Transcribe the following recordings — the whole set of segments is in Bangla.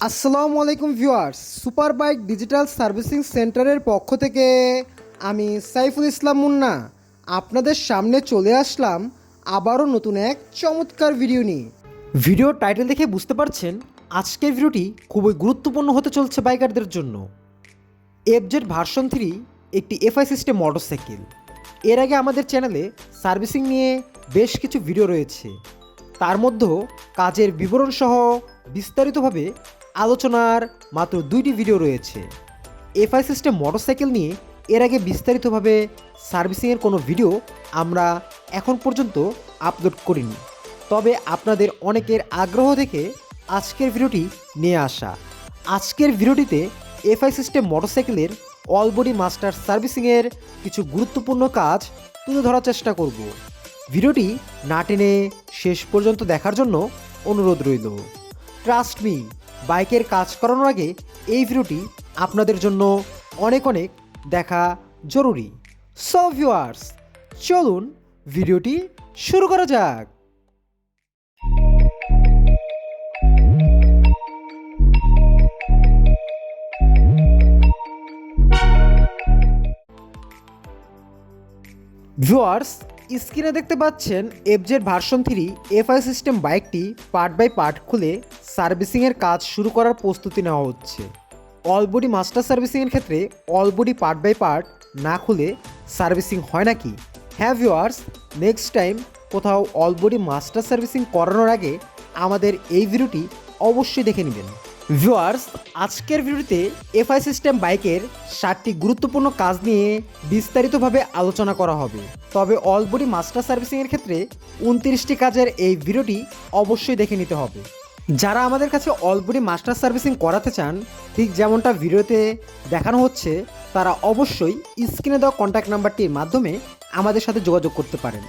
আসসালামু আলাইকুম viewers, super bike digital servicing সেন্টারের পক্ষ থেকে আমি সাইফুল ইসলাম মুন্না আপনাদের সামনে চলে আসলাম আবারও নতুন এক চমৎকার ভিডিও নিয়ে। ভিডিও টাইটেল দেখে বুঝতে পারছেন আজকের ভিডিওটি খুবই গুরুত্বপূর্ণ হতে চলছে বাইকারদের জন্য। এফজেড ভার্সন 3 একটি এফআই সিস্টেম মোটরসাইকেল। এর আগে আমাদের চ্যানেলে সার্ভিসিং নিয়ে বেশ কিছু ভিডিও রয়েছে, তার মধ্যে কাজের বিবরণ সহ বিস্তারিতভাবে আলোচনার মাত্র 2টি ভিডিও রয়েছে। এফআই সিস্টেম মোটরসাইকেল নিয়ে এর আগে বিস্তারিতভাবে সার্ভিসিংয়ের কোনো ভিডিও আমরা এখন পর্যন্ত আপলোড করিনি, তবে আপনাদের অনেকের আগ্রহ থেকে আজকের ভিডিওটি নিয়ে আসা। আজকের ভিডিওটিতে এফআই সিস্টেম মোটরসাইকেলের অল বডি মাস্টার সার্ভিসিংয়ের কিছু গুরুত্বপূর্ণ কাজ তুলে ধরার চেষ্টা করব। ভিডিওটি না টেনে শেষ পর্যন্ত দেখার জন্য অনুরোধ রইল। ট্রাস্ট মি, বাইকের কাজ করানোর আগে এই ভিডিওটি আপনাদের জন্য অনেক দেখা জরুরি। সো ভিউয়ার্স, চলুন ভিডিওটি শুরু করা যাক। ভিউয়ার্স, স্ক্রিনে দেখতে পাচ্ছেন এফজেড ভার্সন 3 এফআই সিস্টেম বাইকটি পার্ট বাই পার্ট খুলে সার্ভিসিংয়ের কাজ শুরু করার প্রস্তুতি নেওয়া হচ্ছে। অল বডি মাস্টার সার্ভিসিংয়ের ক্ষেত্রে all body part by part না খুলে সার্ভিসিং হয় নাকি? হ্যাঁ ভিউয়ার্স, নেক্সট টাইম কোথাও অল বডি মাস্টার সার্ভিসিং করানোর আগে আমাদের এই ভিডিওটি অবশ্যই দেখে নেবেন। ভিউয়ার্স, আজকের ভিডিওতে এফআই সিস্টেম বাইকের 7টি গুরুত্বপূর্ণ কাজ নিয়ে বিস্তারিতভাবে আলোচনা করা হবে, তবে অল বডি মাস্টার সার্ভিসিংয়ের ক্ষেত্রে 29টি কাজের এই ভিডিওটি অবশ্যই দেখে নিতে হবে। যারা আমাদের কাছে অল বডি মাস্টার সার্ভিসিং করাতে চান, ঠিক যেমনটা ভিডিওতে দেখানো হচ্ছে, তারা অবশ্যই স্ক্রিনে দেওয়া কন্ট্যাক্ট নাম্বারটির মাধ্যমে আমাদের সাথে যোগাযোগ করতে পারেন।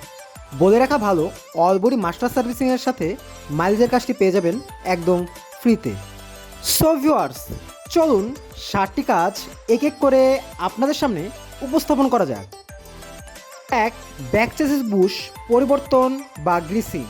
বলে রাখা ভালো, অল বডি মাস্টার সার্ভিসিংয়ের সাথে মাইলেজের কাজটি পেয়ে যাবেন একদম ফ্রিতে। সো ভিউয়ার্স, চলুন 7টি কাজ এক এক করে আপনাদের সামনে উপস্থাপন করা যাক। 1. ব্যাক চেসিস বুশ পরিবর্তন বা গ্রিসিং।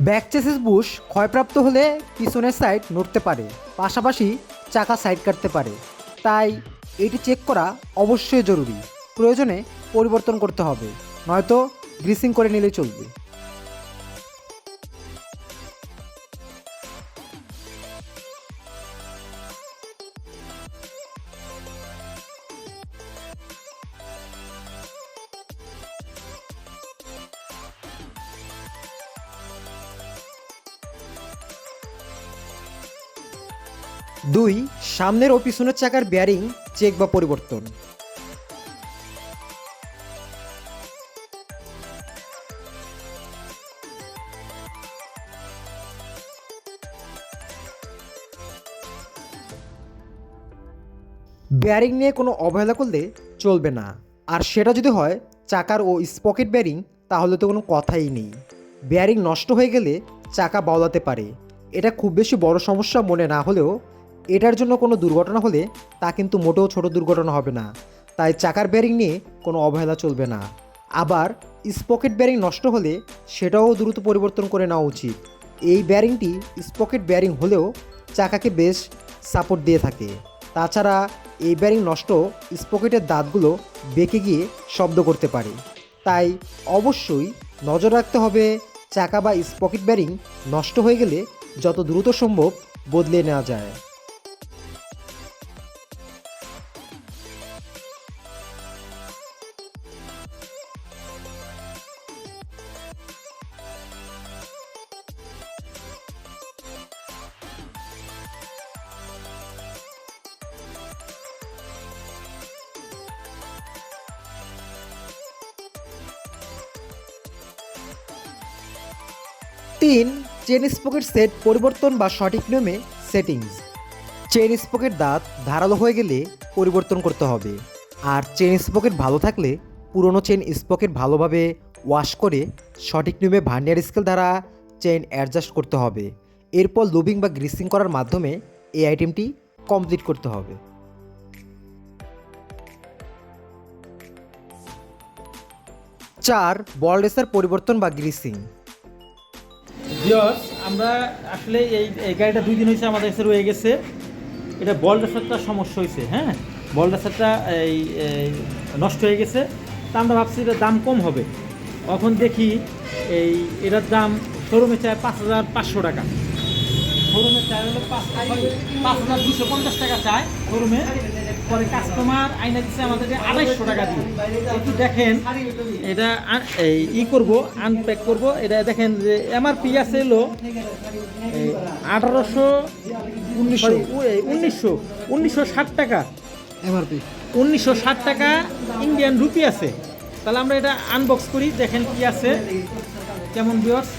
ব্যাক চেসিস বুশ ক্ষয়প্রাপ্ত হলে পিছনের সাইড নড়তে পারে, পাশাপাশি চাকা সাইড কাটতে পারে, তাই এটি চেক করা অবশ্যই জরুরি। প্রয়োজনে পরিবর্তন করতে হবে, নয়তো গ্রিসিং করে নিলেই চলবে। 2. সামনের ও পিছনের চাকার বেয়ারিং চেক বা পরিবর্তন। বেয়ারিং নিয়ে কোনো অবহেলা করলে চলবে না, আর সেটা যদি হয় চাকার ও স্পকেট বেয়ারিং, তাহলে তো কোনো কথাই নেই। বেয়ারিং নষ্ট হয়ে গেলে চাকা বাউলাতে পারে। এটা খুব বেশি বড় সমস্যা মনে না হলেও এটার জন্য কোনো দুর্ঘটনা হলে তা কিন্তু মোটেও ছোট দুর্ঘটনা হবে না, তাই চাকার বেয়ারিং নিয়ে কোনো অবহেলা চলবে না। আবার স্পকেট বেয়ারিং নষ্ট হলে সেটাও দ্রুত পরিবর্তন করে নেওয়া উচিত। এই বেয়ারিংটি স্পকেট বেয়ারিং হলেও চাকাকে বেশ সাপোর্ট দিয়ে থাকে। তাছাড়া এই বেয়ারিং নষ্ট স্পকেটের দাঁতগুলো বেঁকে গিয়ে শব্দ করতে পারে, তাই অবশ্যই নজর রাখতে হবে চাকা বা স্পকেট বেয়ারিং নষ্ট হয়ে গেলে যত দ্রুত সম্ভব বদলে নেওয়া যায়। 3. চেন স্পকের সেট পরিবর্তন বা সঠিক নিয়মে সেটিংস। চেন স্পকের দাঁত ধারালো হয়ে গেলে পরিবর্তন করতে হবে, আর চেন স্পকেট ভালো থাকলে পুরনো চেন স্পকেট ভালোভাবে ওয়াশ করে সঠিক নিয়মে ভার্নিয়ার স্কেল দ্বারা চেন অ্যাডজাস্ট করতে হবে। এরপর লুবিং বা গ্রিসিং করার মাধ্যমে এই আইটেমটি কমপ্লিট করতে হবে। 4. বল রেসার পরিবর্তন বা গ্রিসিং। ভিউয়ার্স, আমরা আসলে এই গাড়িটা 2 দিন হয়েছে আমাদের কাছে রয়ে গেছে। এটা বল রেসারটা সমস্যা হয়েছে, হ্যাঁ, বল রেসারটা এই নষ্ট হয়ে গেছে। তা আমরা ভাবছি এটার দাম কম হবে। এখন দেখি এটার দাম শোরুমে চায় 5,500 টাকা। শোরুমে চায় হলো 5,250 টাকা চায় শোরুমে। পরে কাস্টমার আইনা দিচ্ছে আমাদেরকে 2,500 টাকা দিয়ে। একটু দেখেন, এটা করবো, আনপ্যাক করবো। এটা দেখেন যে এমআরপি আছে হলো 1960 টাকা এমআরপি 1960 টাকা ইন্ডিয়ান রুপি আছে। তাহলে আমরা এটা আনবক্স করি, দেখেন কি আছে কেমন। ভিউয়ার্স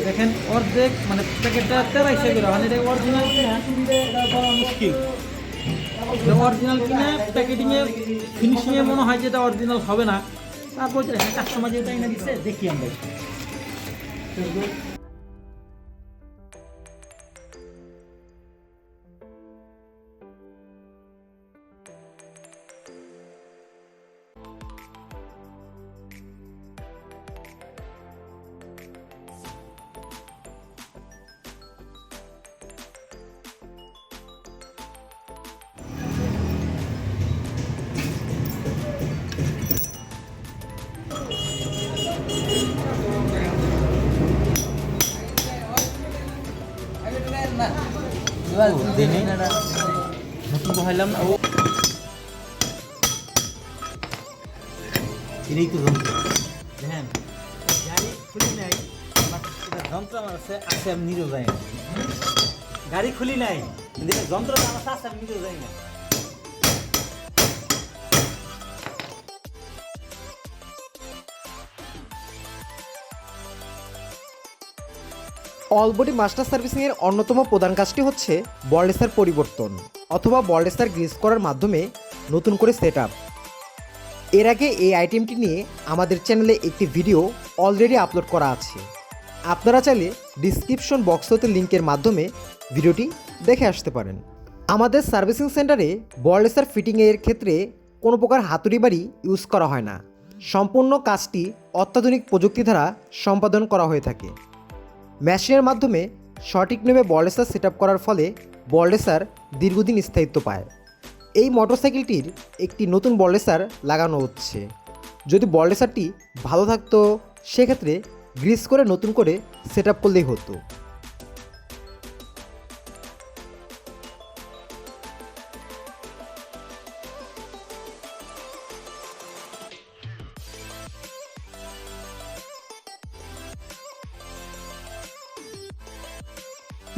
দেখেন, অর্ধেক মানে প্যাকেটটা তেরাইছে করে, মানে এটা অরিজিনাল কিনা এটা বলা মুশকিল। অরিজিনাল কিনা প্যাকেটিংয়ে ফিনিশিংয়ে মনে হয় যে এটা অরিজিনাল হবে না। তারপর কাস্টমার যেটা এনে দিচ্ছে দেখি আমরা। নতুন বহাইলাম না, ও এটাই তো যন্ত্র। দেখেন, গাড়ি খুলি নাই, এটা যন্ত্র আমার আছে, আমি নিজেও যাই না। গাড়ি খুলি নাই, কিন্তু এটা যন্ত্র আমার আছে, আমি নিজেও যাই না। অলবডি মাস্টার সার্ভিসিংয়ের অন্যতম প্রধান কাজটি হচ্ছে বল রেসার পরিবর্তন অথবা বল রেসার গ্রিস করার মাধ্যমে নতুন করে সেট আপ। এর আগে এই আইটেমটি নিয়ে আমাদের চ্যানেলে একটি ভিডিও অলরেডি আপলোড করা আছে, আপনারা চাইলে ডিসক্রিপশন বক্স হতে লিঙ্কের মাধ্যমে ভিডিওটি দেখে আসতে পারেন। আমাদের সার্ভিসিং সেন্টারে বল রেসার ফিটিংয়ের ক্ষেত্রে কোনো প্রকার হাতুড়ি বাড়ি ইউজ করা হয় না, সম্পূর্ণ কাজটি অত্যাধুনিক প্রযুক্তি দ্বারা সম্পাদন করা হয়ে থাকে। মেশিনের মাধ্যমে সঠিক নিয়মে বল রেসার সেট আপ করার ফলে বল রেসার দীর্ঘদিন স্থায়িত্ব পায়। এই মোটরসাইকেলটির একটি নতুন বল রেসার লাগানো হচ্ছে। যদি বল রেসারটি ভালো থাকতো সেক্ষেত্রে গ্রিস করে নতুন করে সেট আপ করলেই হতো।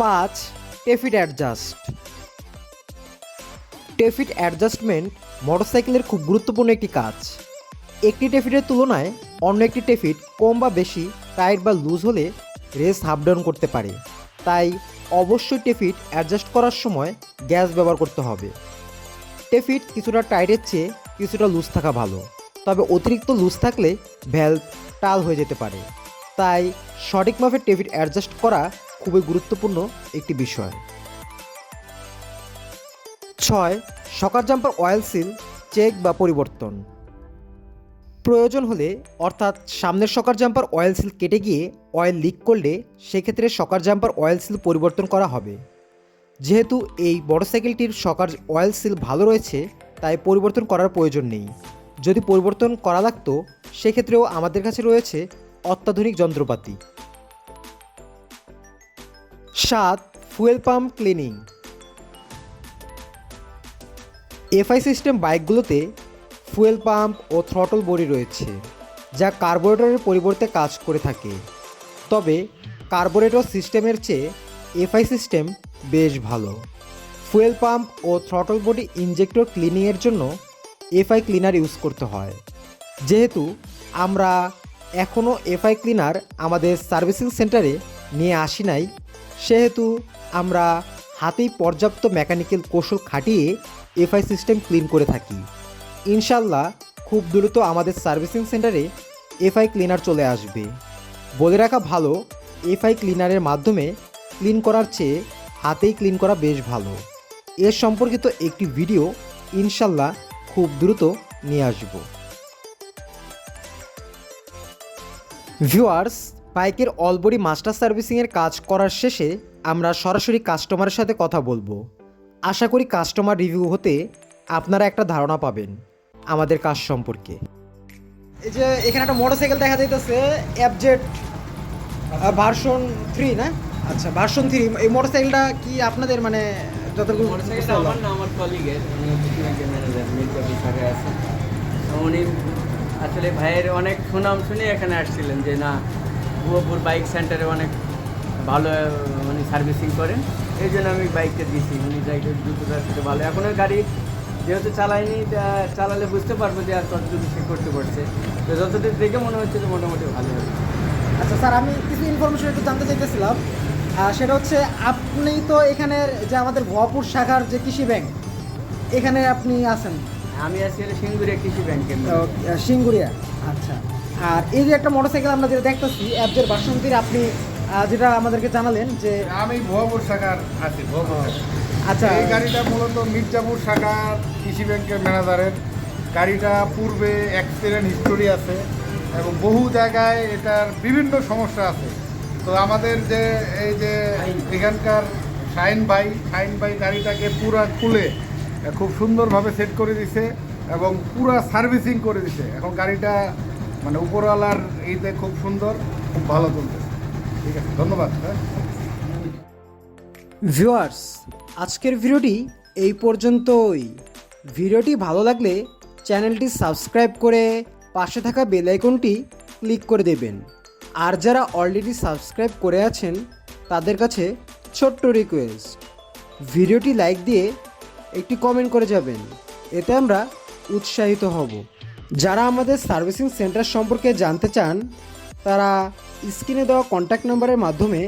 পাঁচ, টেফিট অ্যাডজাস্ট। টেফিট অ্যাডজাস্টমেন্ট মোটরসাইকেলের খুব গুরুত্বপূর্ণ একটি কাজ। একটি টেফিটের তুলনায় অন্য একটি টেফিট কম বা বেশি টাইট বা লুজ হলে রেস হাফ ডাউন করতে পারে, তাই অবশ্যই টেফিট অ্যাডজাস্ট করার সময় গ্যাস ব্যবহার করতে হবে। টেফিট কিছুটা টাইটের চেয়ে কিছুটা লুজ থাকা ভালো, তবে অতিরিক্ত লুজ থাকলে ভ্যালভ টাল হয়ে যেতে পারে, তাই সঠিক মাপে টেফিট অ্যাডজাস্ট করা খুবই গুরুত্বপূর্ণ একটি বিষয়। 6, shocker jumper oil seal check বা পরিবর্তন। প্রয়োজন হলে, অর্থাৎ সামনের শকার জাম্পার অয়েল সিল কেটে গিয়ে অয়েল লিক করলে সেক্ষেত্রে শকার জাম্পার অয়েল সিল পরিবর্তন করা হবে। যেহেতু এই মোটরসাইকেলটির শকার অয়েল সিল ভালো রয়েছে তাই পরিবর্তন করার প্রয়োজন নেই। যদি পরিবর্তন করা লাগতো সেক্ষেত্রেও আমাদের কাছে রয়েছে অত্যাধুনিক যন্ত্রপাতি। 7, fuel pump cleaning. FI system বাইকগুলোতে ফুয়েল পাম্প ও থ্রটল বডি রয়েছে যা কার্বোরেটরের পরিবর্তে কাজ করে থাকে, তবে কার্বোরেটর সিস্টেমের চেয়ে এফআই সিস্টেম বেশ ভালো। ফুয়েল পাম্প ও থ্রটল বডি ইনজেক্টর ক্লিনিংয়ের জন্য এফআই ক্লিনার ইউজ করতে হয়। যেহেতু আমরা এখনও এফআই ক্লিনার আমাদের সার্ভিসিং সেন্টারে নিয়ে আসি নাই, সেহেতু আমরা হাতেই পর্যাপ্ত মেকানিক্যাল কৌশল খাটিয়ে এফআই সিস্টেম ক্লিন করে থাকি। ইনশাল্লাহ খুব দ্রুত আমাদের সার্ভিসিং সেন্টারে এফআই ক্লিনার চলে আসবে। বলে রাখা ভালো, এফআই ক্লিনারের মাধ্যমে ক্লিন করার চেয়ে হাতেই ক্লিন করা বেশ ভালো। এর সম্পর্কিত একটি ভিডিও ইনশাল্লাহ খুব দ্রুত নিয়ে আসব। ভিউয়ার্স, বাইকের অলবডি মাস্টার সার্ভিসিংয়ের কাজ করার শেষে আমরা সরাসরি কাস্টমারের সাথে কথা বলবো। আশা করি কাস্টমার রিভিউ হতে আপনারা একটা ধারণা পাবেন আমাদের কাজ সম্পর্কে। এই যে এখানে একটা মোটরসাইকেল দেখা যাইতেছে এফজেড ভার্সন 3 না? আচ্ছা, ভার্সন 3। এই মোটরসাইকেলটা কি আপনাদের মানে যতটুকু? মোটরসাইকেলটা আমার না, আমার কলিগের, উনি হচ্ছে ম্যানেজার মির্জা বিভাগে আছে। তো উনি আসলে ভাইয়ের অনেক সুনাম শুনে এখানে আসছিলেন যে না, ভুয়াপুর বাইক সেন্টারে অনেক ভালো উনি সার্ভিসিং করেন, এই জন্য আমি বাইকটা দিয়েছি। উনি বাইকের দ্রুততার সাথে ভালো। এখন ওই গাড়ি যেহেতু চালাইনি, চালালে বুঝতে পারবো যে আর কতটুকু সে করতে পারছে। তো যতটুকু দেখে মনে হচ্ছে যে মোটামুটি ভালো হবে। আচ্ছা স্যার, আমি কিছু ইনফরমেশন একটু জানতে চাইতেছিলাম। সেটা হচ্ছে, আপনি তো এখানের যে আমাদের ভুয়াপুর শাখার যে কৃষি ব্যাংক, এখানে আপনি আছেন? আমি আছি সিঙ্গুরিয়া কৃষি ব্যাংকের। সিঙ্গুরিয়া, আচ্ছা। আর এই যে একটা মোটরসাইকেল আমরা যেটা দেখতেছি এফজেড ভার্সন 3, আপনি যেটা আমাদেরকে জানালেন যে আমি ভুয়াপুর শাখার আছি। আচ্ছা, এই গাড়িটা মূলত মির্জাপুর শাখার কৃষি ব্যাংকের ম্যানেজারের। গাড়িটা পূর্বে অ্যাক্সিডেন্ট হিস্টোরি আছে এবং বহু জায়গায় এটার বিভিন্ন সমস্যা আছে। তো আমাদের যে এই যে এখানকার শাহিন ভাই গাড়িটাকে পুরা খুলে খুব সুন্দরভাবে সেট করে দিছে এবং পুরা সার্ভিসিং করে দিছে। এখন গাড়িটা মানে উপরওয়ালার এইতে খুব সুন্দর, খুব ভালো চলতেছে। ঠিক আছে, ধন্যবাদ। ভিউয়ার্স, আজকের ভিডিওটি এই পর্যন্তই। ভিডিওটি ভালো লাগলে চ্যানেলটি সাবস্ক্রাইব করে পাশে থাকা বেল আইকনটি ক্লিক করে দেবেন। আর যারা অলরেডি সাবস্ক্রাইব করে আছেন তাদের কাছে ছোট্ট রিকোয়েস্ট, ভিডিওটি লাইক দিয়ে একটি কমেন্ট করে যাবেন, এতে আমরা উৎসাহিত হব। যারা আমাদের সার্ভিসিং সেন্টার সম্পর্কে জানতে চান তারা স্ক্রিনে দেওয়া কন্ট্যাক্ট নাম্বারের মাধ্যমে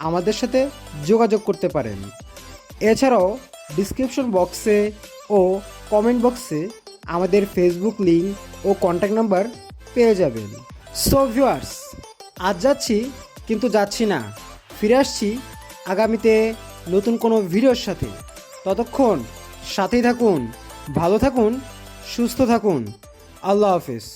আমাদের সাথে যোগাযোগ করতে পারেন। এছাড়াও ডিসক্রিপশন বক্সে ও কমেন্ট বক্সে আমাদের ফেসবুক লিঙ্ক ও কন্ট্যাক্ট নাম্বার পেয়ে যাবেন। সো ভিউয়ার্স, আজ যাচ্ছি কিন্তু যাচ্ছি না, ফিরে আসছি আগামীতে নতুন কোনো ভিডিওর সাথে। ততক্ষণ সাথেই থাকুন, ভালো থাকুন, সুস্থ থাকুন। আল্লাহ হাফেজ।